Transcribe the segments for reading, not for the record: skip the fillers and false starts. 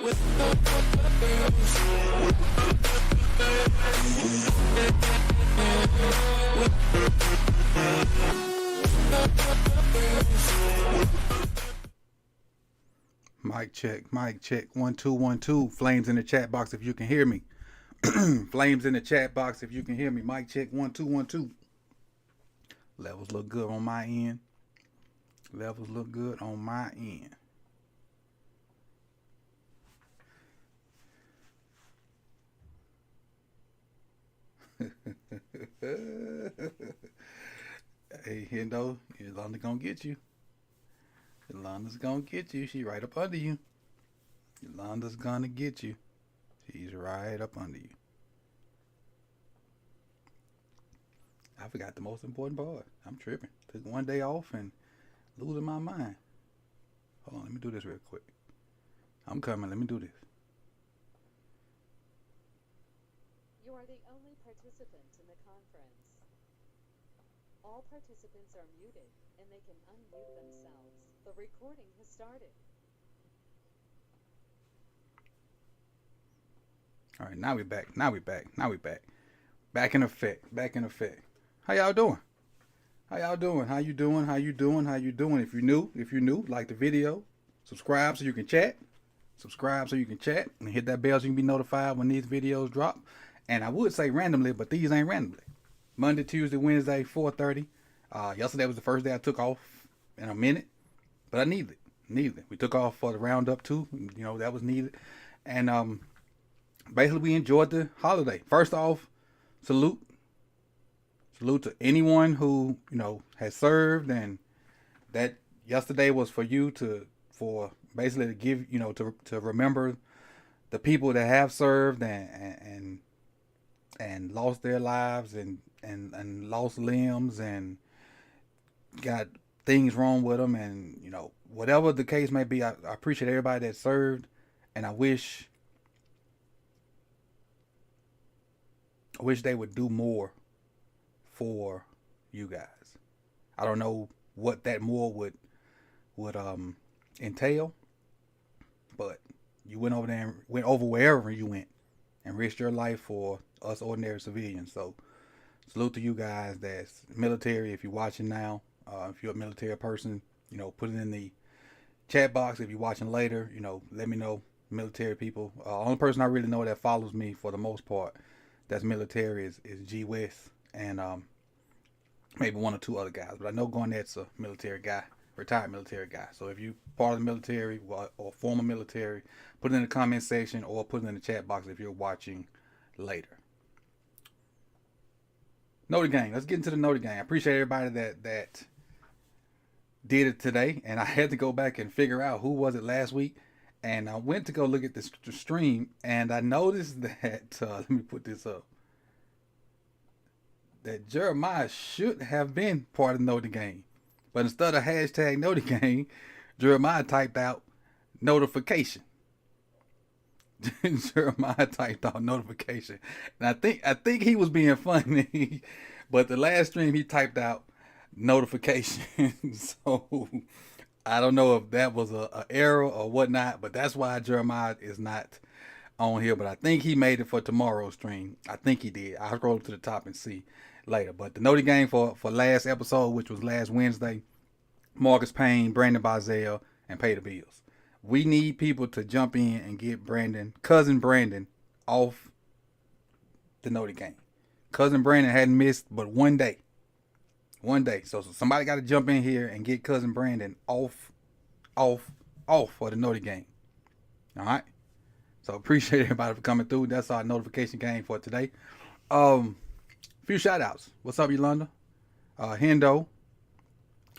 Mic check, 1 2 1 2. Flames in the chat box if you can hear me. Flames in the chat box if you can hear me. Mic check, 1 2 1 2. Levels look good on my end. Levels look good on my end. Hey, Hendo, Yolanda's gonna get you. Yolanda's gonna get you. She right up under you. Yolanda's gonna get you. She's right up under you. I forgot the most important part. I'm tripping. Took one day off and losing my mind. Hold on, let me do this real quick. I'm coming. Let me do this. You are the only participant in the conference. All participants are muted and they can unmute themselves. The recording has started. All right, now we back. Now we back. Back in effect. How y'all doing? How you doing? If you're new, like the video, subscribe so you can chat. And hit that bell so you can be notified when these videos drop. And I would say randomly, but these ain't randomly. Monday, Tuesday, Wednesday, 4:30. Yesterday was the first day I took off in a minute, but I needed it. We took off for the roundup too. You know, that was needed. And basically we enjoyed the holiday. First off, salute to anyone who, you know, has served, and that yesterday was for you for basically to give, you know, to remember the people that have served and lost their lives and lost limbs and got things wrong with them, and, you know, whatever the case may be. I appreciate everybody that served, and I wish they would do more for you guys. I don't know what that more would entail, but you went over there and went over wherever you went and risked your life for us ordinary civilians. So salute to you guys that's military. If you're watching now, if you're a military person, you know, put it in the chat box. If you're watching later, you know, let me know. Military people. Only person I really know that follows me for the most part that's military is G West and maybe one or two other guys. But I know Garnett's a military guy, retired military guy. So if you part of the military or former military, put it in the comment section or put it in the chat box if you're watching later. Notre Gang. Let's get into the Notre Gang. I appreciate everybody that did it today, and I had to go back and figure out who was it last week. And I went to go look at the stream, and I noticed that, let me put this up, that Jeremiah should have been part of Notre Gang. But instead of hashtag Notre Gang, Jeremiah typed out notification. Jeremiah typed out notification. And I think he was being funny, but the last stream he typed out notification. So I don't know if that was a error or whatnot, but that's why Jeremiah is not on here. But I think he made it for tomorrow's stream. I think he did. I'll scroll up to the top and see later. But the Notre Gang for last episode, which was last Wednesday, Marcus Payne, Brandon Bazel, and Pay the Bills. We need people to jump in and get cousin Brandon, off the Notre Gang. Cousin Brandon hadn't missed but one day. So somebody got to jump in here and get cousin Brandon off for the Notre Gang. All right. So appreciate everybody for coming through. That's our notification game for today. Few shout outs. What's up, Yolanda? Hendo.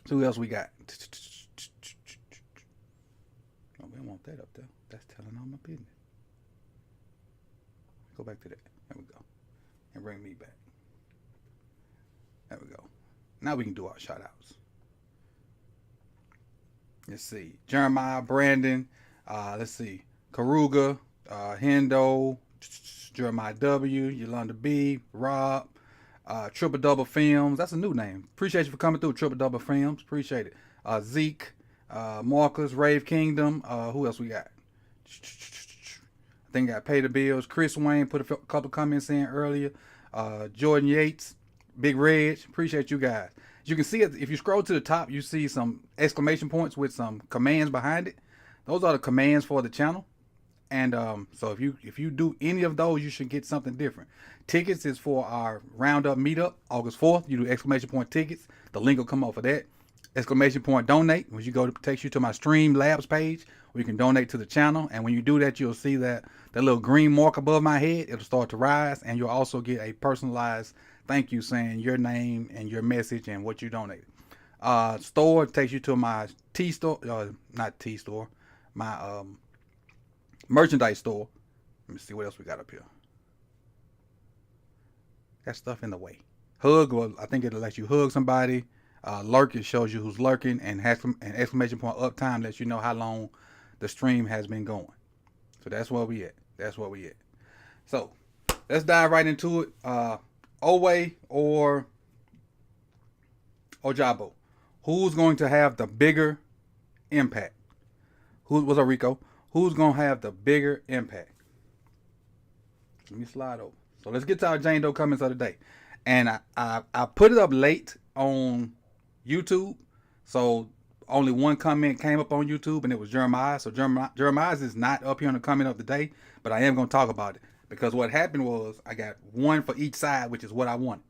Who else we got? Oh, we don't want that up there. That's telling all my business. Go back to that. There we go. And bring me back. There we go. Now we can do our shout outs. Let's see. Jeremiah, Brandon. Let's see. Karuga, Hendo, Jeremiah W, Yolanda B, Rob, Triple Double Films. That's a new name. Appreciate you for coming through, Triple Double Films. Appreciate it. Zeke, Marcus, Rave Kingdom. Who else we got? think I pay the bills. Chris Wayne put a couple comments in earlier. Jordan Yates, Big Reg, appreciate you guys. You can see it if you scroll to the top, you see some exclamation points with some commands behind it. Those are the commands for the channel. And so if you do any of those, you should get something different. Tickets is for our roundup meetup, August 4th. You do exclamation point tickets. The link will come off of that. Exclamation point donate. When you go, it takes you to my Stream Labs page where you can donate to the channel. And when you do that, you'll see that little green mark above my head. It'll start to rise, and you'll also get a personalized thank you saying your name and your message and what you donated. Store takes you to my T store, not T store, my merchandise store. Let me see what else we got up here. Got stuff in the way. Hug, well, I think it'll let you hug somebody. Lurk, it shows you who's lurking, and has an exclamation point uptime lets you know how long the stream has been going. So that's where we at. That's where we at. So let's dive right into it. Oweh or Ojabo, who's going to have the bigger impact? What's up, Rico? Who's going to have the bigger impact? Let me slide over. So let's get to our Jane Doe comments of the day. And I put it up late on YouTube. So only one comment came up on YouTube, and it was Jeremiah. So Jeremiah's is not up here on the comment of the day, but I am going to talk about it. Because what happened was I got one for each side, which is what I wanted.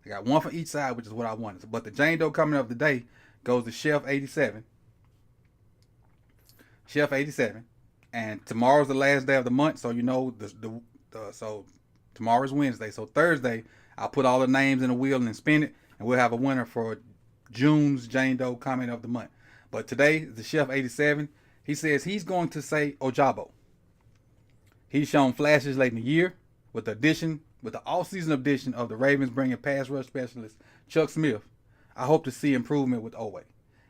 I got one for each side, which is what I wanted. But the Jane Doe comment of the day goes to Chef 87. Chef 87. And tomorrow's the last day of the month, so you know so tomorrow's Wednesday. So Thursday, I'll put all the names in a wheel and spin it, and we'll have a winner for June's Jane Doe comment of the month. But today, the Chef 87, he says he's going to say Ojabo. He's shown flashes late in the year with the off-season addition of the Ravens bringing pass rush specialist Chuck Smith. I hope to see improvement with Oweh.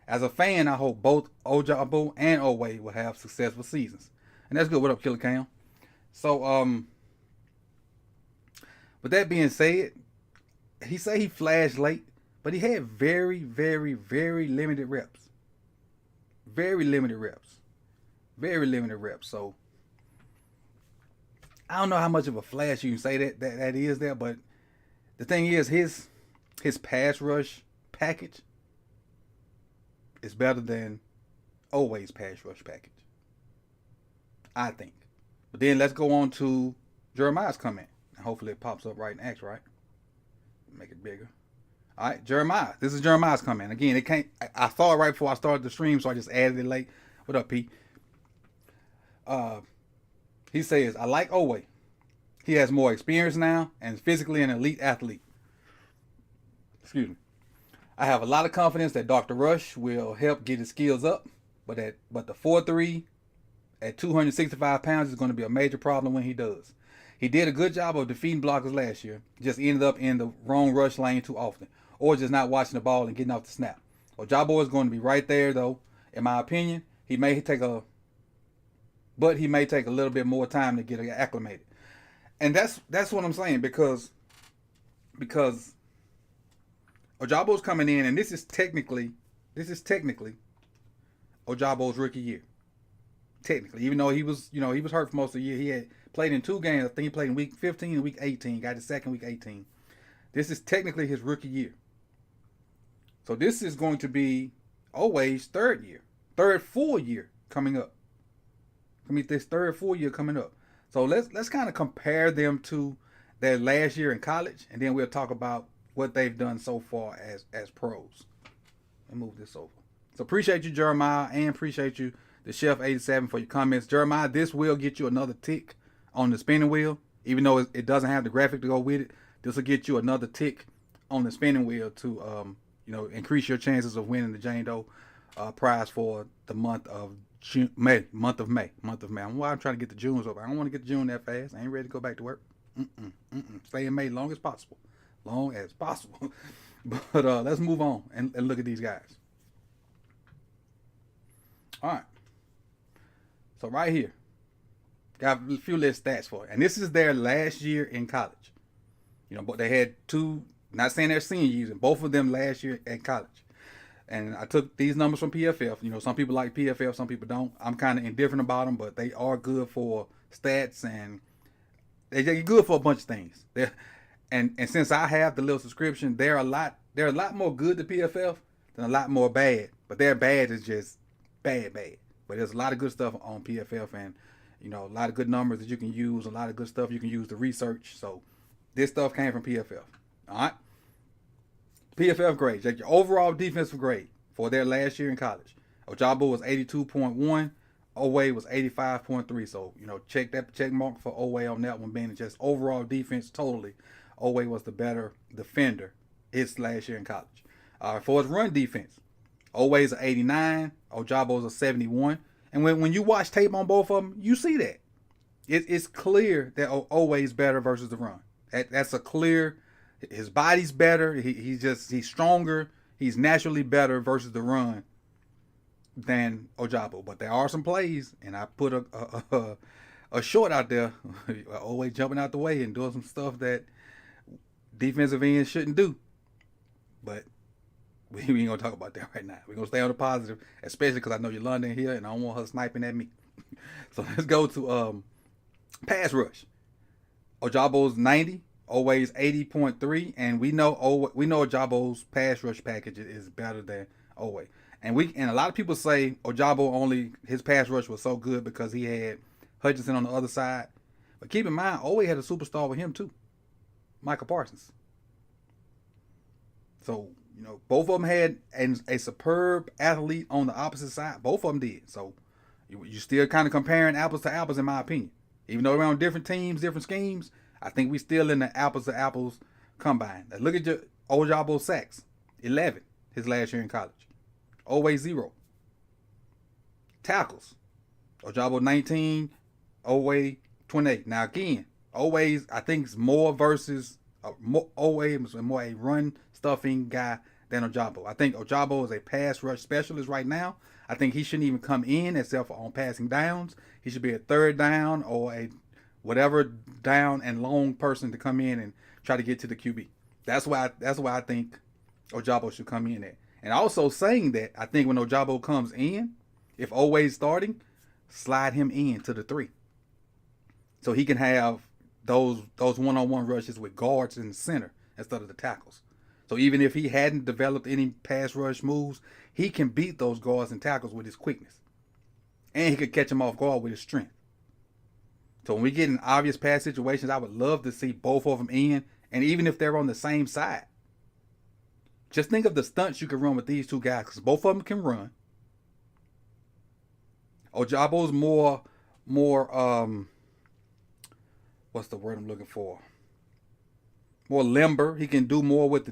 As a fan, I hope both Ojabo and Oweh will have successful seasons. And that's good. What up, Killer Cam? So, with that being said, he said he flashed late, but he had very, very, very limited reps. Very limited reps. Very limited reps. So, I don't know how much of a flash you can say that is there, but the thing is, his pass rush package is better than Oweh's pass rush package, I think. But then let's go on to Jeremiah's comment. Hopefully it pops up right in X, right? Make it bigger. All right, Jeremiah. This is Jeremiah's comment. Again, it can't. I saw it right before I started the stream, so I just added it late. What up, Pete? He says, I like Oweh. He has more experience now and is physically an elite athlete. Excuse me. I have a lot of confidence that Dr. Rush will help get his skills up, but the 4'3" at 265 pounds is going to be a major problem when he does. He did a good job of defeating blockers last year, just ended up in the wrong rush lane too often, or just not watching the ball and getting off the snap. Ojabo is going to be right there, though. In my opinion, he may take a little bit more time to get acclimated. And that's what I'm saying, because Ojabo's coming in, and this is technically Ojabo's rookie year. Technically, even though he was hurt for most of the year, he had played in 2 games. I think he played in week 15 and week 18. Got his second week 18. This is technically his rookie year. So this is going to be Oweh's third full year coming up. This third full year coming up. So let's kind of compare them to their last year in college, and then we'll talk about what they've done so far as pros. Let me move this over. So appreciate you, Jeremiah, and appreciate you, the Chef 87, for your comments. Jeremiah, this will get you another tick on the spinning wheel, even though it doesn't have the graphic to go with it. This will get you another tick on the spinning wheel to increase your chances of winning the Jane Doe prize for the month of May. Month of May. I'm trying to get the Junes over. I don't want to get the June that fast. I ain't ready to go back to work. Stay in May long as possible. But let's move on and look at these guys. All right. So right here, got a few list stats for it. And this is their last year in college. But they had 2, not saying their senior years, and both of them last year at college. And I took these numbers from PFF. Some people like PFF, some people don't. I'm kind of indifferent about them, but they are good for stats and they're good for a bunch of things. And since I have the little subscription, they're a lot more good to PFF than a lot more bad. But their bad is just bad. But there's a lot of good stuff on PFF, and a lot of good numbers that you can use, a lot of good stuff you can use to research. So this stuff came from PFF. All right. PFF grade, check your overall defensive grade for their last year in college. Ojabo was 82.1. Oweh was 85.3. So, check mark for Oweh on that one, being just overall defense totally. Oweh was the better defender his last year in college. For his run defense, Oweh's an 89. Ojabo's a 71. And when you watch tape on both of them, you see that. It's clear that Oweh's better versus the run. That's a clear. His body's better. He's stronger. He's naturally better versus the run than Ojabo. But there are some plays, and I put a short out there. Oweh jumping out the way and doing some stuff that defensive ends shouldn't do. But we ain't gonna talk about that right now. We're gonna stay on the positive, especially because I know Yolanda in here, and I don't want her sniping at me. So let's go to pass rush. Ojabo's 90. Oweh's 80.3, and we know Ojabo's pass rush package is better than Oweh. And a lot of people say Ojabo his pass rush was so good because he had Hutchinson on the other side. But keep in mind, Oweh had a superstar with him too, Micah Parsons. So both of them had a superb athlete on the opposite side. Both of them did. So you still kind of comparing apples to apples, in my opinion. Even though we're on different teams, different schemes, I think we still in the apples to apples combine. Now look at your Ojabo sacks, 11 his last year in college. Oweh 0. Tackles, Ojabo 19, Oweh 28. Now again, Oweh's I think is more versus Oweh is more a run stuffing guy than Ojabo. I think Ojabo is a pass rush specialist right now. I think he shouldn't even come in except for on passing downs. He should be a third down or a whatever down and long person to come in and try to get to the QB. That's why I think Ojabo should come in at. And also saying that, I think when Ojabo comes in, if Oweh's starting, slide him in to the 3. So he can have those one-on-one rushes with guards in the center instead of the tackles. So even if he hadn't developed any pass rush moves, he can beat those guards and tackles with his quickness. And he could catch them off guard with his strength. So when we get in obvious pass situations, I would love to see both of them in. And even if they're on the same side, just think of the stunts you can run with these two guys, because both of them can run. Ojabo's more what's the word I'm looking for? More limber. He can do more with the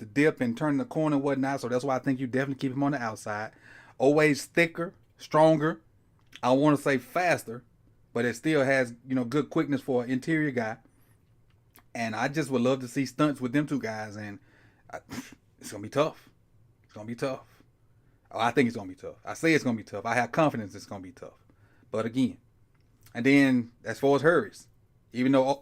dip and turning the corner and whatnot. So that's why I think you definitely keep him on the outside. Oweh's thicker, stronger. I want to say faster, but it still has good quickness for an interior guy. And I just would love to see stunts with them two guys, and it's gonna be tough. It's gonna be tough. Oh, I think it's gonna be tough. I say it's gonna be tough. I have confidence it's gonna be tough. But again, and then as far as hurries, even though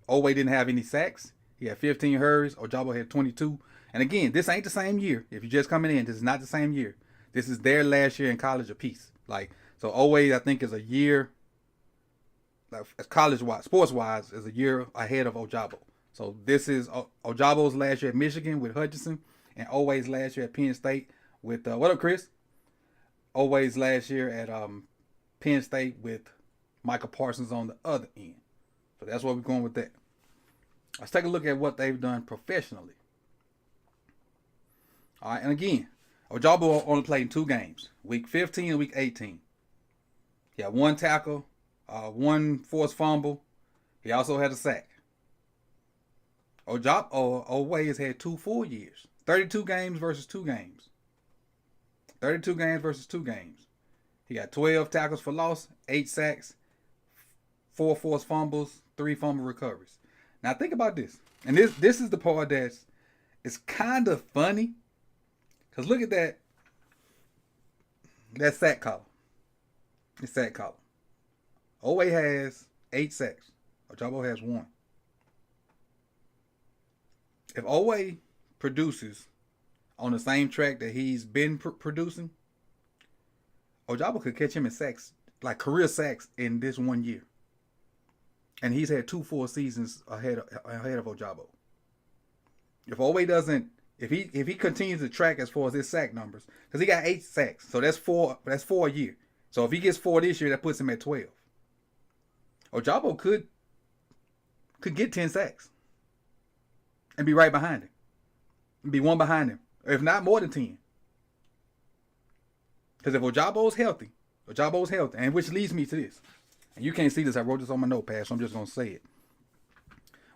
Oweh didn't have any sacks, he had 15 hurries. Ojabo had 22. And again, this ain't the same year. If you're just coming in, this is not the same year. This is their last year in college apiece. So Oweh, I think, is a year, college-wise, sports-wise, is a year ahead of Ojabo. So this is Ojabo's last year at Michigan with Hutchinson, and Oweh's last year at Penn State with, what up, Chris? Oweh's last year at Penn State with Micah Parsons on the other end. So that's where we're going with that. Let's take a look at what they've done professionally. All right, and again, Ojabo only played in 2 games, week 15 and week 18. He had 1 tackle, 1 forced fumble. He also had a sack. Oweh has had 2 full years, 32 games versus 2 games. 32 games versus 2 games. He got 12 tackles for loss, 8 sacks, 4 forced fumbles, 3 fumble recoveries. Now think about this. And this is the part that's kind of funny. Because look at that sack column. The sack column. Oweh has 8 sacks. Ojabo has 1. If Oweh produces on the same track that he's been producing, Ojabo could catch him in sacks, like career sacks, in this 1 year. And he's had 2 full seasons ahead of Ojabo. If Oweh doesn't, if he continues to track as far as his sack numbers, because he got 8 sacks, so that's 4 a year. So if he gets 4 this year, that puts him at 12. Ojabo could get 10 sacks and be right behind him, be one behind him, if not more than 10. Because if Ojabo's healthy, and which leads me to this, and you can't see this, I wrote this on my notepad, so I'm just gonna say it.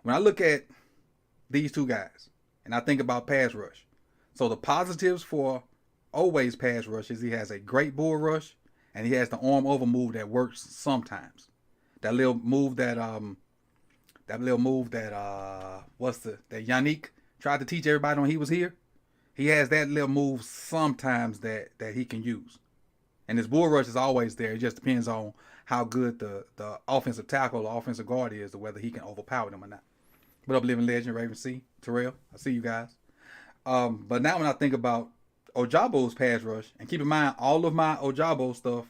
When I look at these two guys, and I think about pass rush, so the positives for Oweh's pass rush is he has a great bull rush, and he has the arm over move that works sometimes. That little move that that Yannick tried to teach everybody when he was here. He has that little move sometimes that he can use. And his bull rush is always there. It just depends on how good the offensive tackle or offensive guard is, or whether he can overpower them or not. What up, Living Legend, Raven C, Terrell? I see you guys. But now when I think about Ojabo's pass rush, and keep in mind, all of my Ojabo stuff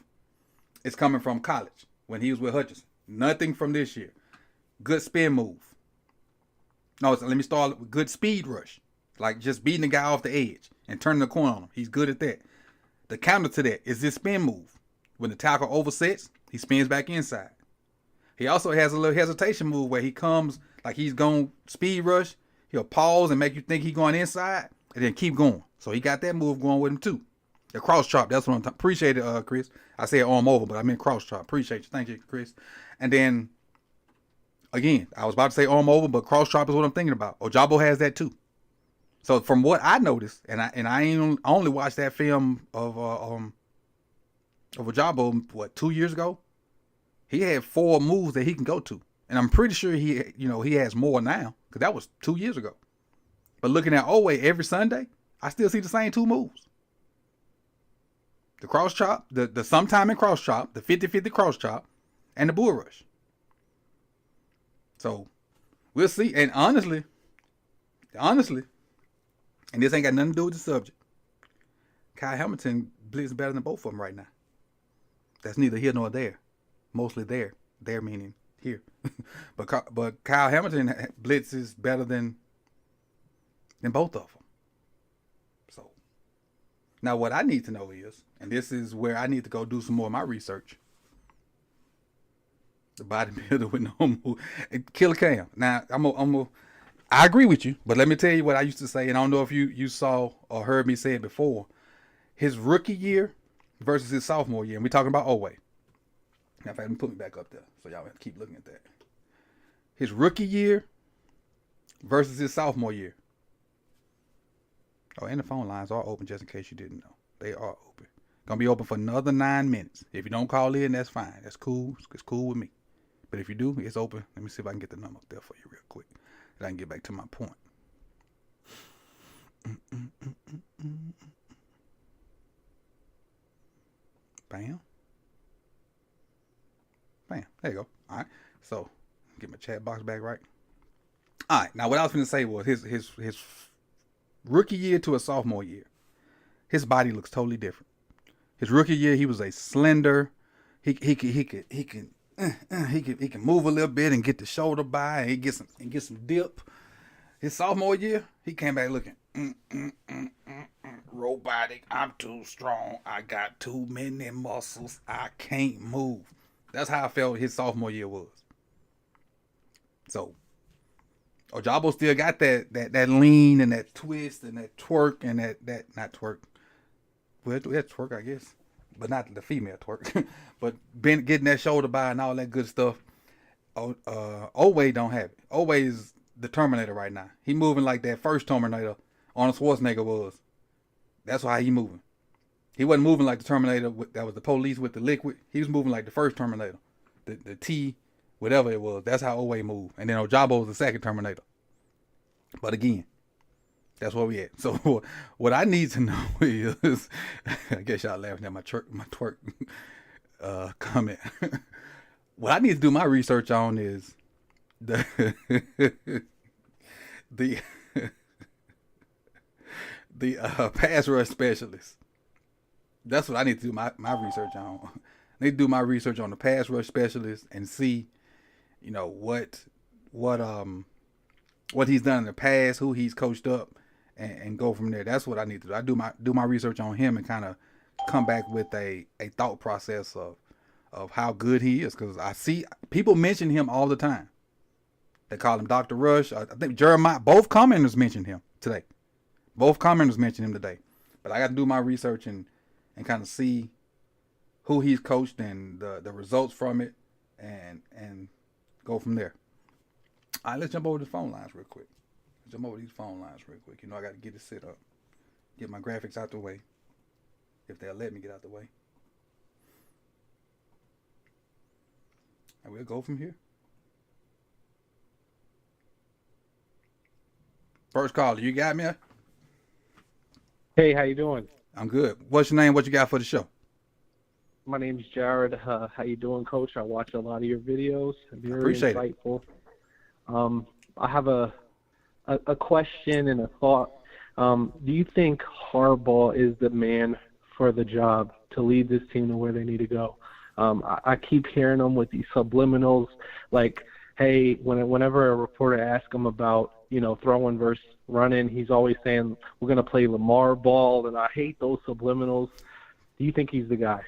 is coming from college when he was with Hutchinson. Nothing from this year. Good spin move. No, let me start with good speed rush. Like just beating the guy off the edge and turning the corner on him. He's good at that. The counter to that is this spin move. When the tackle oversets, he spins back inside. He also has a little hesitation move where he comes like he's going speed rush. He'll pause and make you think he's going inside and then keep going. So he got that move going with him too. The cross chop, that's what I'm talking. Appreciate it, Chris. I said arm over, but I meant cross chop. Appreciate you. Thank you, Chris. And then, again, I was about to say arm over, but cross chop is what I'm thinking about. Ojabo has that too. So from what I noticed, and I only watched that film of Ojabo, 2 years ago? He had 4 moves that he can go to. And I'm pretty sure he has more now, because that was 2 years ago. But looking at Oweh every Sunday, I still see the same 2 moves. The cross chop, the sometime in cross chop, the 50-50 cross chop, and the bull rush. So we'll see. And honestly, and this ain't got nothing to do with the subject, Kyle Hamilton blitzes better than both of them right now. That's neither here nor there. Mostly there. There meaning here. but Kyle Hamilton blitzes better than both of them. So now what I need to know is, and this is where I need to go do some more of my research. The bodybuilder with no move. Killer Cam. Now I agree with you, but let me tell you what I used to say, and I don't know if you saw or heard me say it before. His rookie year versus his sophomore year, and we're talking about Oweh. Now, in fact, let me put me back up there so y'all have to keep looking at that. His rookie year versus his sophomore year. Oh, and the phone lines are open just in case you didn't know. They are open. Gonna be open for another 9 minutes. If you don't call in, that's fine. That's cool. It's cool with me. But if you do, it's open. Let me see if I can get the number up there for you real quick. And I can get back to my point. Bam. Bam. There you go. All right. So, get my chat box back right. All right. Now, what I was going to say was his rookie year to a sophomore year, his body looks totally different. His rookie year, he was a slender. He can move a little bit and get the shoulder by. And he get some dip. His sophomore year, he came back looking robotic. I'm too strong. I got too many muscles. I can't move. That's how I felt his sophomore year was. So Ojabo still got that lean and that twist and that twerk and that not twerk. Well, that's twerk, I guess, but not the female twerk. But getting that shoulder by and all that good stuff. Oweh don't have it. Oweh is the Terminator right now. He moving like that first Terminator Arnold Schwarzenegger was. That's why he moving. He wasn't moving like the Terminator that was the police with the liquid. He was moving like the first Terminator, the T, whatever it was. That's how Oweh moved. And then Ojabo was the second Terminator. But again, that's where we at. So what I need to know is, I guess y'all laughing at my twerk comment. What I need to do my research on is the the pass rush specialist. That's what I need to do my research on. I need to do my research on the pass rush specialist and see, what he's done in the past, who he's coached up, and go from there. That's what I need to do. I do my research on him and kind of come back with a thought process of how good he is, because I see people mention him all the time. They call him Dr. Rush. I think Jeremiah, both commenters mentioned him today. Both commenters mentioned him today. But I got to do my research and kind of see who he's coached and the results from it, and go from there. All right, let's jump over to the phone lines real quick. I got to get it set up. Get my graphics out the way. If they'll let me get out the way. And we'll go from here. First caller, you got me? Hey, how you doing? I'm good. What's your name? What you got for the show? My name's Jared. How you doing, Coach? I watch a lot of your videos. Very Appreciate insightful. I have a question and a thought. Do you think Harbaugh is the man for the job to lead this team to where they need to go? I keep hearing them with these subliminals, like, hey, whenever a reporter asks him about, throwing versus running, he's always saying, we're going to play Lamar ball, and I hate those subliminals. Do you think he's the guy?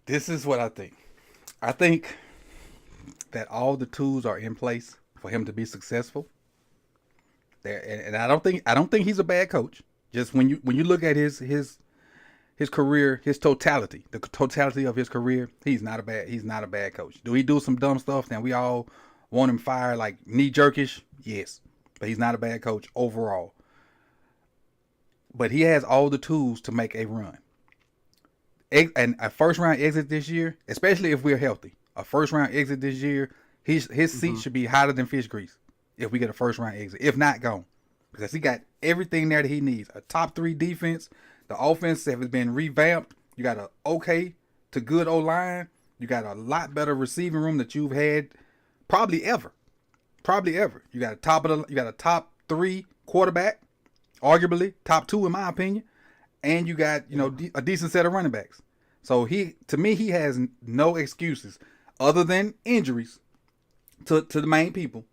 This is what I think. I think that all the tools are in place for him to be successful. And I don't think he's a bad coach. Just when you look at his career, his totality, the totality of his career, he's not a bad coach. Do he do some dumb stuff? Then we all want him fired, like knee jerkish? Yes. But he's not a bad coach overall. But he has all the tools to make a run. And a first round exit this year, especially if we're healthy, a first round exit this year, his seat should be hotter than fish grease if we get a first round exit. If not, gone. Because he got everything there that he needs. A top 3 defense. The offense has been revamped. You got a okay to good O-line. You got a lot better receiving room that you've had probably ever. You got a top 3 quarterback, arguably top 2 in my opinion, and you got a decent set of running backs. So to me he has no excuses other than injuries to the main people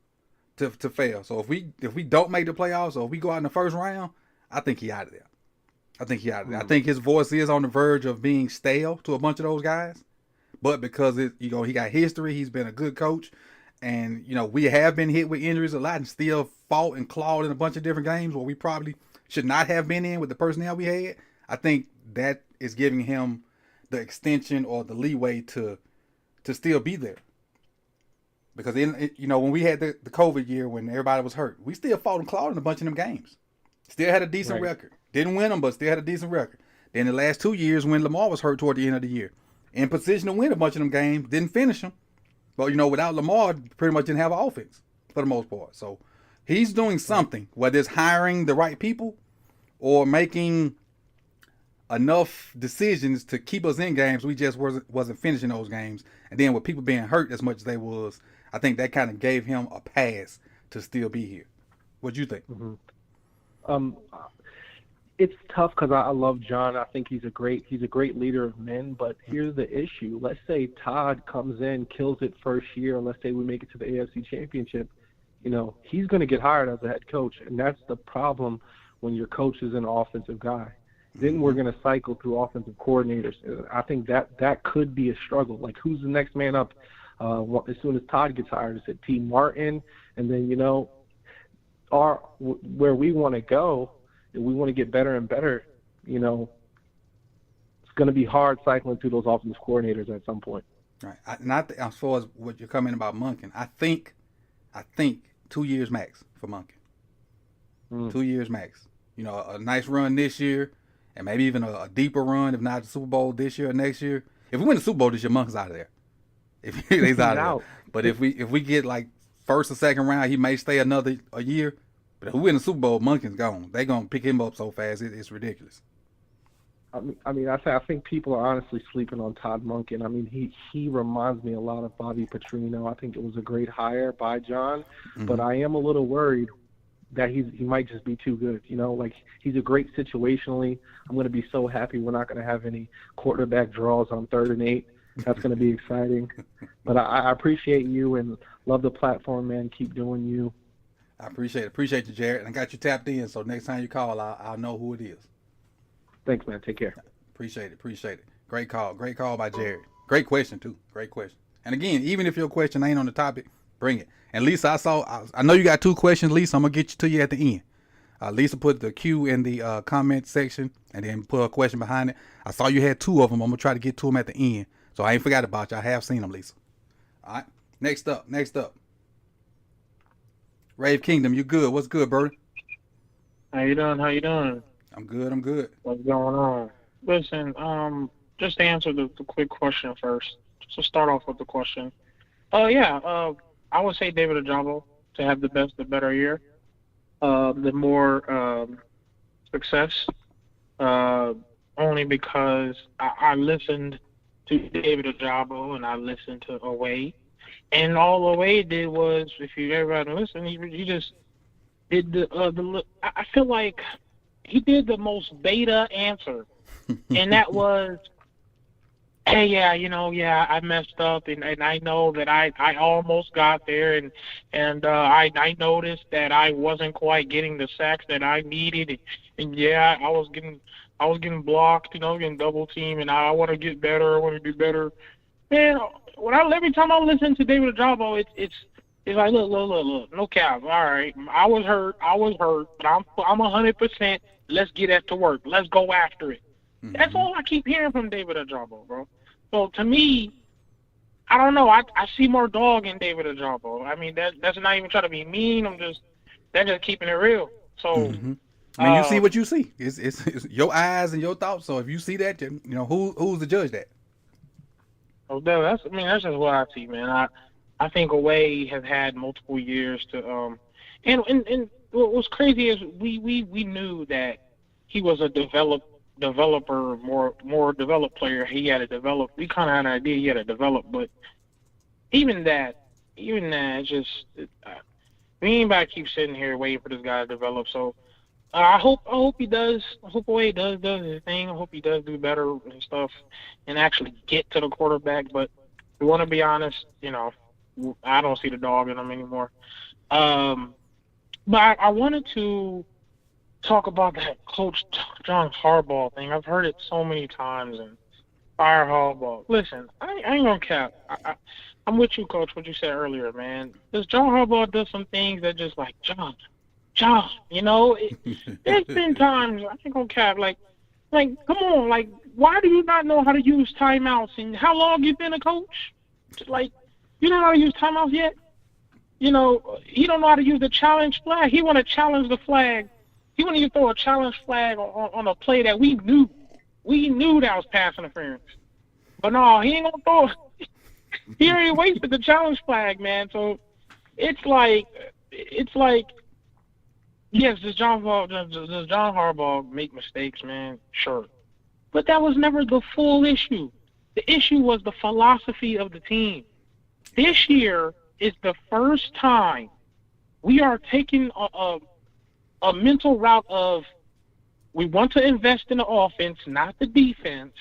to fail. So if we don't make the playoffs, or if we go out in the first round, I think he out of there. I think his voice is on the verge of being stale to a bunch of those guys, but because he got history, he's been a good coach, and we have been hit with injuries a lot and still fought and clawed in a bunch of different games where we probably should not have been in with the personnel we had. I think that is giving him the extension or the leeway to still be there. Because when we had the COVID year when everybody was hurt, we still fought and clawed in a bunch of them games. Still had a decent record. Didn't win them, but still had a decent record. Then the last 2 years when Lamar was hurt toward the end of the year, in position to win a bunch of them games, didn't finish them. But without Lamar, pretty much didn't have an offense for the most part. So he's doing something, whether it's hiring the right people or making enough decisions to keep us in games. We just wasn't finishing those games. And then with people being hurt as much as they was, I think that kind of gave him a pass to still be here. What do you think? It's tough because I love John. I think he's a great leader of men. But here's the issue: let's say Todd comes in, kills it first year, and let's say we make it to the AFC Championship. He's going to get hired as a head coach, and that's the problem when your coach is an offensive guy. Then we're going to cycle through offensive coordinators. I think that could be a struggle. Like, who's the next man up? As soon as Todd gets hired, is it T. Martin? And then where we want to go, and we want to get better and better. It's going to be hard cycling through those offensive coordinators at some point. Right. As far as what you're coming about Monken, I think 2 years max for Monken. 2 years max. A nice run this year, and maybe even a deeper run, if not the Super Bowl this year or next year. If we win the Super Bowl this year, Monken's out of there. If he's out of there. But if we get like first or second round, he may stay a year. But if we win the Super Bowl, Monken's gone. They're going to pick him up so fast, it's ridiculous. I think people are honestly sleeping on Todd Monken. He reminds me a lot of Bobby Petrino. I think it was a great hire by John, but I am a little worried that he might just be too good. You know, like he's a great situationally. I'm going to be so happy we're not going to have any quarterback draws on 3rd and 8. That's going to be exciting. But I appreciate you and love the platform, man. Keep doing you. I appreciate it. Appreciate you, Jared. And I got you tapped in, so next time you call, I'll know who it is. Thanks, man. Take care. Appreciate it. Great call by Jared. Great question too. Great question. And again, even if your question ain't on the topic, bring it. And Lisa, I know you got 2 questions, Lisa. I'm gonna get to you at the end. Lisa put the Q in the comment section and then put a question behind it. I saw you had 2 of them. I'm gonna try to get to them at the end. So I ain't forgot about you. I have seen them, Lisa. All right. Next up. Rave Kingdom, you good? What's good, Birdie? How you doing? I'm good. What's going on? Listen, just to answer the quick question first. So start off with the question. I would say David Ojabo to have the better year. The more success. Only because I listened to David Ojabo and I listened to Oweh. And all Oweh did was, if you ever had to listen, he just did I feel like he did the most beta answer. And that was, hey, I messed up, and I know that I almost got there, and I noticed that I wasn't quite getting the sacks that I needed, and I was getting blocked, getting double teamed, and I want to get better. I want to do better. Man, every time I listen to David Ojabo, it's like, look, no cap. All right, I was hurt, but I'm 100%. Let's get at to work. Let's go after it. Mm-hmm. That's all I keep hearing from David Ojabo, bro. So to me, I don't know. I see more dog in David Ojabo. I mean, that's not even trying to be mean. That's just keeping it real. So, mm-hmm. I mean, you see what you see. It's your eyes and your thoughts. So if you see that, who's the judge that? Oh, that's just what I see, man. I think Oweh has had multiple years to and what was crazy is we knew that he was a developer, more developed player. He had to develop. We kind of had an idea he had to develop, but even that, it's just we ain't about to keep sitting here waiting for this guy to develop. So I hope he does. I hope Oweh does his thing. I hope he does do better and stuff, and actually get to the quarterback. But we want to be honest, I don't see the dog in him anymore. But I wanted to talk about that Coach John Harbaugh thing. I've heard it so many times, and fire Harbaugh. Listen, I ain't gonna cap. I'm with you, Coach, what you said earlier, man. Because John Harbaugh does some things that just like, John, there's been times, I ain't gonna cap, like, come on, like, why do you not know how to use timeouts? And how long you been a coach? Like, you don't know how to use timeouts yet? He don't know how to use the challenge flag. He want to challenge the flag. He wouldn't even throw a challenge flag on a play that we knew. We knew that was pass interference. But no, he ain't going to throw it. He already wasted the challenge flag, man. So it's like, yes, does John Harbaugh make mistakes, man? Sure. But that was never the full issue. The issue was the philosophy of the team. This year is the first time we are taking a mental route of we want to invest in the offense, not the defense.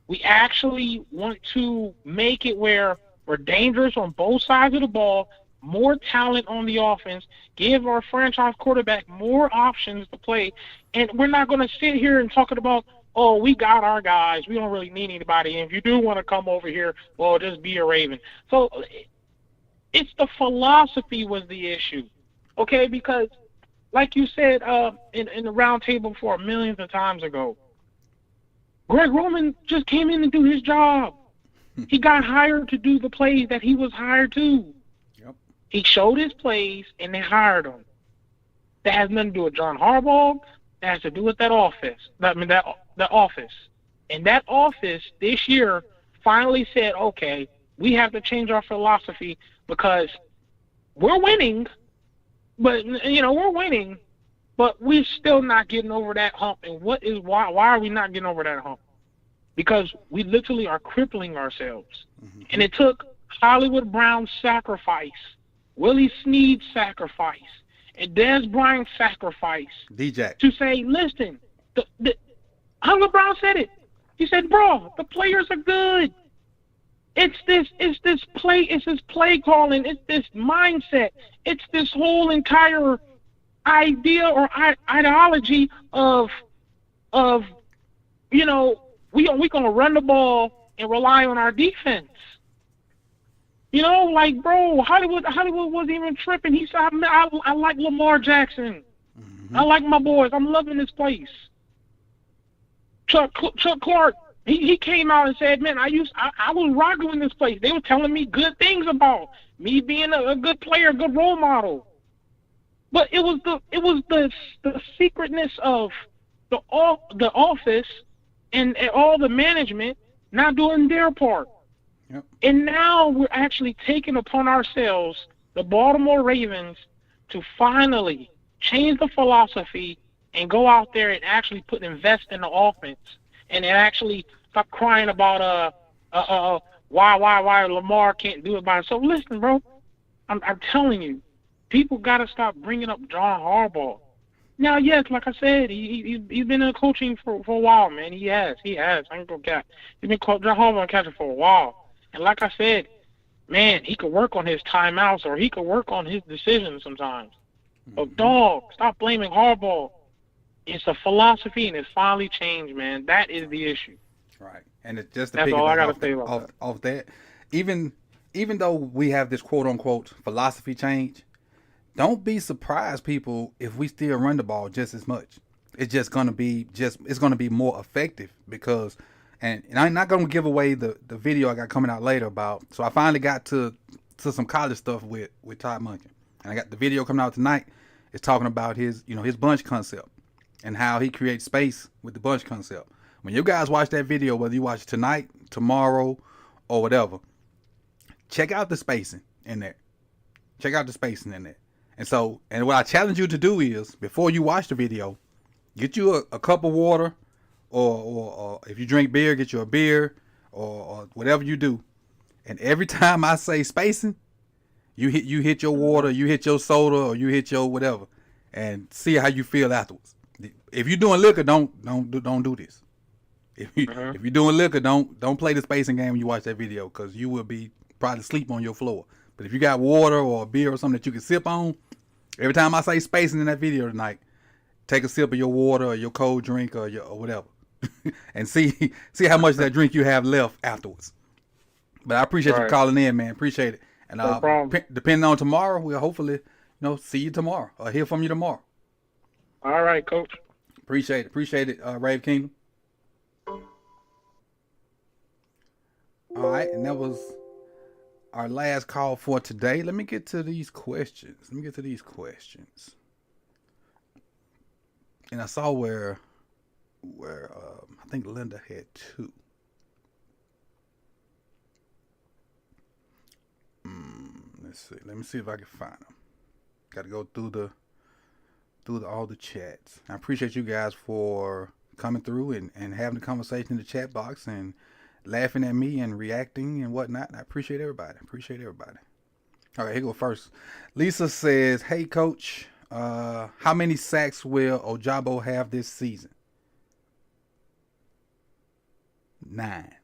We actually want to make it where we're dangerous on both sides of the ball, more talent on the offense, give our franchise quarterback more options to play, and we're not going to sit here and talk about, oh, we got our guys, we don't really need anybody, and if you do want to come over here, well, just be a Raven. So it's the philosophy was the issue, okay? Because like you said in the round table before millions of times ago, Greg Roman just came in to do his job. He got hired to do the plays that he was hired to. Yep. He showed his plays, and they hired him. That has nothing to do with John Harbaugh. That has to do with that office. The office. And that office this year finally said, okay, we have to change our philosophy because we're winning, but we're winning, but we're still not getting over that hump. And why are we not getting over that hump? Because we literally are crippling ourselves. Mm-hmm. And it took Hollywood Brown's sacrifice, Willie Snead's sacrifice, and Dez Bryant's sacrifice D-Jack. to say, listen, how LeBron said it. He said, bro, the players are good. It's this play calling, it's this mindset, it's this whole entire idea or ideology of we gonna run the ball and rely on our defense. Like, bro, Hollywood wasn't even tripping. He said, I like Lamar Jackson. Mm-hmm. I like my boys. I'm loving this place. Chuck Clark, he came out and said, man, I was rocking in this place. They were telling me good things about me being a good player, a good role model. But it was the secretness of the office and all the management not doing their part. Yep. And now we're actually taking upon ourselves, the Baltimore Ravens, to finally change the philosophy and go out there and actually invest in the offense and actually stop crying about why Lamar can't do it by himself. Listen, bro, I'm telling you, people got to stop bringing up John Harbaugh. Now, yes, like I said, he's been in coaching for a while, man. He has. I ain't gonna cap. He's been John Harbaugh catching for a while. And like I said, man, he could work on his timeouts or he could work on his decisions sometimes. Mm-hmm. But, dog, stop blaming Harbaugh. It's a philosophy, and it's finally changed, man. That is the issue. Right. And it's just to That's all I got to say about off that. Even though we have this quote-unquote philosophy change, don't be surprised, people, if we still run the ball just as much. It's just going to be more effective because and I'm not going to give away the video I got coming out later about. So I finally got to some college stuff with Todd Monken. And I got the video coming out tonight. It's talking about his bunch concept and how he creates space with the bunch concept. When you guys watch that video, whether you watch it tonight, tomorrow, or whatever, check out the spacing in there. And what I challenge you to do is, before you watch the video, get you a cup of water, or if you drink beer, get you a beer, or whatever you do. And every time I say spacing, you hit your water, you hit your soda, or you hit your whatever, and see how you feel afterwards. If you're doing liquor, don't do this. If you're doing liquor, don't play the spacing game when you watch that video, because you will be probably sleep on your floor. But if you got water or a beer or something that you can sip on, every time I say spacing in that video tonight, take a sip of your water or your cold drink or whatever, and see how much of that drink you have left afterwards. But I appreciate you calling in, man. Appreciate it. And No problem. Depending on tomorrow, we'll hopefully see you tomorrow or hear from you tomorrow. All right, Coach. Appreciate it, Rave Kingdom. All right, and that was our last call for today. Let me get to these questions. And I saw where I think Linda had two. Let's see. Let me see if I can find them. Got to go through all the chats. I appreciate you guys for coming through and having the conversation in the chat box and laughing at me and reacting and whatnot. I appreciate everybody. All right, here go first. Lisa says, "Hey, Coach, how many sacks will Ojabo have this season?" 9.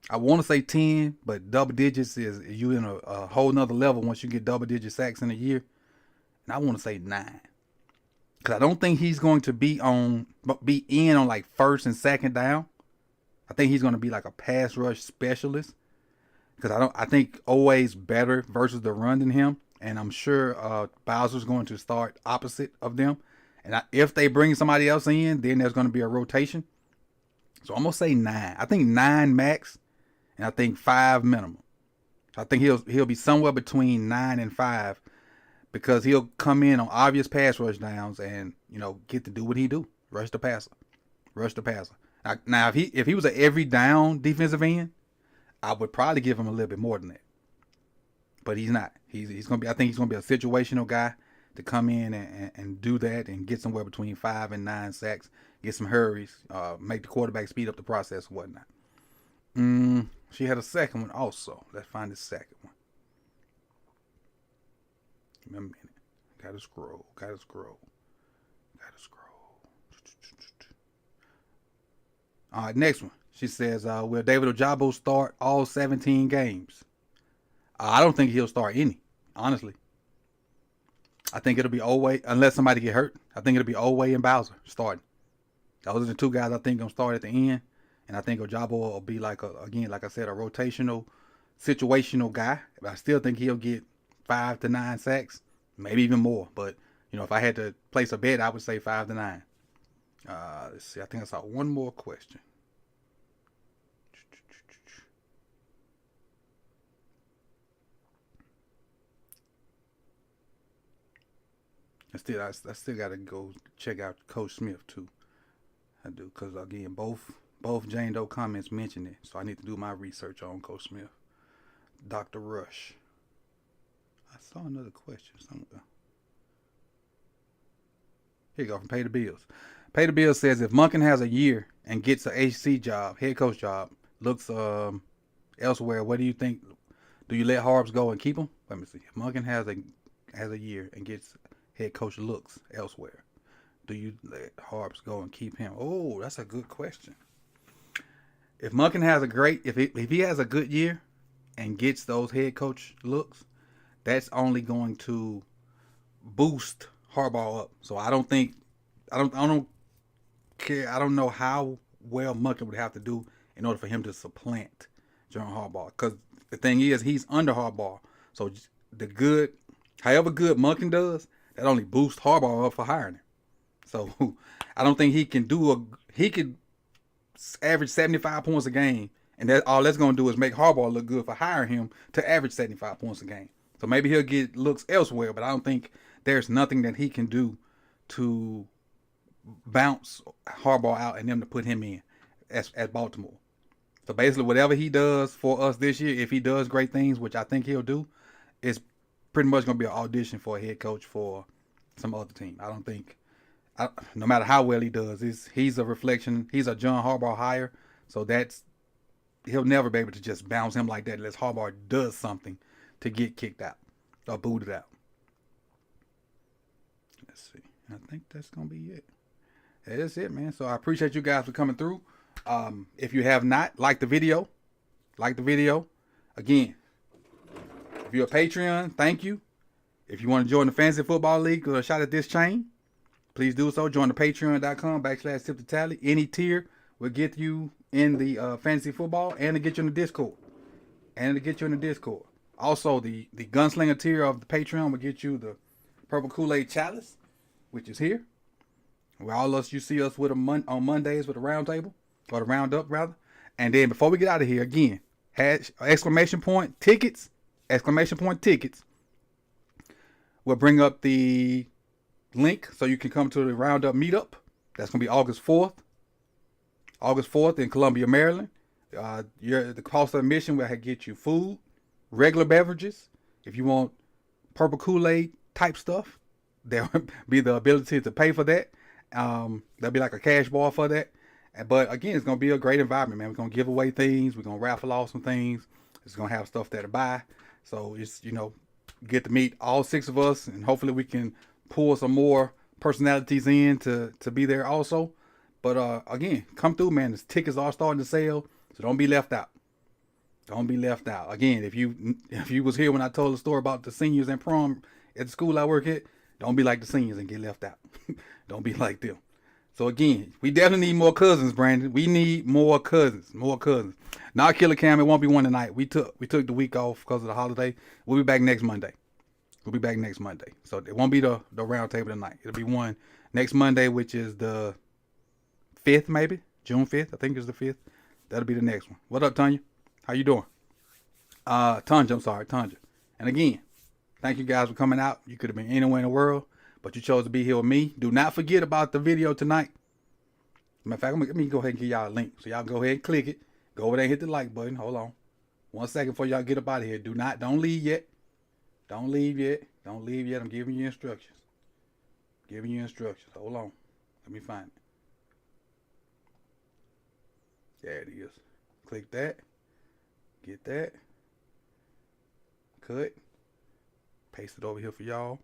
I want to say 10, but double digits is you in a whole nother level once you get double digit sacks in a year. And I want to say 9. Because I don't think he's going to be in on like first and second down. I think he's going to be like a pass rush specialist. Because I think Oweh's better versus the run than him. And I'm sure Bowser's going to start opposite of them. And if they bring somebody else in, then there's going to be a rotation. So I'm going to say 9. I think 9 max. And I think 5 minimum. I think he'll be somewhere between 9 and 5. Because he'll come in on obvious pass rush downs and, get to do what he do. Rush the passer. Now, if he was an every down defensive end, I would probably give him a little bit more than that. But he's not. He's gonna be. I think he's gonna be a situational guy to come in and do that and get somewhere between 5 and 9 sacks, get some hurries, make the quarterback speed up the process and whatnot. She had a second one also. Let's find the second one. Give me a minute. Gotta scroll. Gotta scroll. All right, next one. She says, will David Ojabo start all 17 games? I don't think he'll start any, honestly. I think it'll be Oweh, unless somebody get hurt. I think it'll be Oweh and Bowser starting. Those are the two guys I think gonna start at the end. And I think Ojabo will be like like I said, a rotational, situational guy. But I still think he'll get 5 to 9 sacks, maybe even more. But if I had to place a bet, I would say 5 to 9. Let's see. I think I saw one more question. I still got to go check out Coach Smith too. I do, because again, both Jane Doe comments mention it, so I need to do my research on Coach Smith. Dr. Rush. I saw another question somewhere. Here you go, from Pay the Bills. Pay the Bills says, if Monken has a year and gets a HC job, head coach job, looks elsewhere, what do you think? Do you let Harbs go and keep him? Let me see. If Monken has a year and gets head coach looks elsewhere, do you let Harbs go and keep him? Oh, that's a good question. If Monken has if he has a good year and gets those head coach looks, that's only going to boost Harbaugh up. So I don't care. I don't know how well Monken would have to do in order for him to supplant John Harbaugh. Because the thing is, he's under Harbaugh. So however good Monken does, that only boosts Harbaugh up for hiring him. So I don't think he could average 75 points a game, and all that's going to do is make Harbaugh look good for hiring him to average 75 points a game. So maybe he'll get looks elsewhere, but I don't think there's nothing that he can do to bounce Harbaugh out and them to put him in as Baltimore. So basically, whatever he does for us this year, if he does great things, which I think he'll do, it's pretty much going to be an audition for a head coach for some other team. I don't think, no matter how well he does, he's a reflection. He's a John Harbaugh hire, so he'll never be able to just bounce him like that unless Harbaugh does something to get kicked out or booted out. Let's see. I think that's going to be it. That's it, man. So I appreciate you guys for coming through. If you have not, like the video. Again, if you're a Patreon, thank you. If you want to join the Fantasy Football League or a shot at this chain, please do so. Join the patreon.com/tip-to-tally. Any tier will get you in the fantasy football and to get you in the Discord. Also, the Gunslinger tier of the Patreon will get you the Purple Kool-Aid Chalice, which is here. Where all us, you see us with on Mondays with a round table, or the roundup rather. And then before we get out of here, again, exclamation point tickets. We'll bring up the link so you can come to the roundup meetup. That's gonna be August 4th in Columbia, Maryland. The cost of admission will get you food, regular beverages. If you want Purple Kool-Aid type stuff, there will be the ability to pay for that. There'll be like a cash bar for that. But again, it's going to be a great environment, man. We're going to give away things. We're going to raffle off some things. It's going to have stuff there to buy. So it's, get to meet all 6 of us, and hopefully we can pull some more personalities in to be there also. But again, come through, man. The tickets are starting to sell, so don't be left out. Again, if you was here when I told the story about the seniors and prom at the school I work at, don't be like the seniors and get left out. Don't be like them. So again, we definitely need more cousins, Brandon. We need more cousins. Not Killer Cam. It won't be one tonight. We took the week off because of the holiday. We'll be back next Monday. So it won't be the round table tonight. It'll be one next Monday, which is the 5th, maybe June 5th. I think it's the 5th. That'll be the next one. What up, Tanya? How you doing? Tanja. And again, thank you guys for coming out. You could have been anywhere in the world, but you chose to be here with me. Do not forget about the video tonight. Matter of fact, let me go ahead and give y'all a link. So y'all go ahead and click it. Go over there and hit the like button. Hold on. 1 second before y'all get up out of here. Don't leave yet. I'm giving you instructions. Hold on. Let me find it. There it is. Click that. Get that. Cut. Paste it over here for y'all.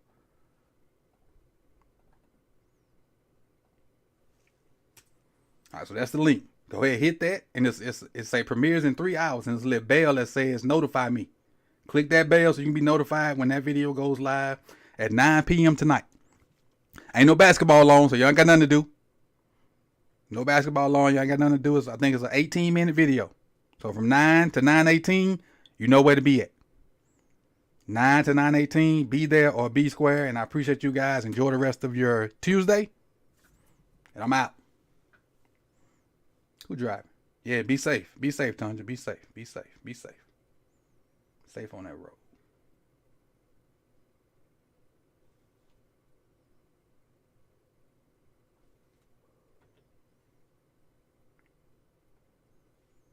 All right, so that's the link. Go ahead, hit that, and it say premieres in 3 hours, and there's a little bell that says notify me. Click that bell so you can be notified when that video goes live at 9 p.m. tonight. Ain't no basketball on, so y'all ain't got nothing to do. No basketball on, y'all ain't got nothing to do. I think it's an 18-minute video. So from 9 to 9:18, you know where to be at. 9 to 9:18, be there or be square. And I appreciate you guys. Enjoy the rest of your Tuesday. And I'm out. Who driving? Yeah, be safe. Be safe, Tundra. Be safe. Be safe. Be safe. Safe on that road.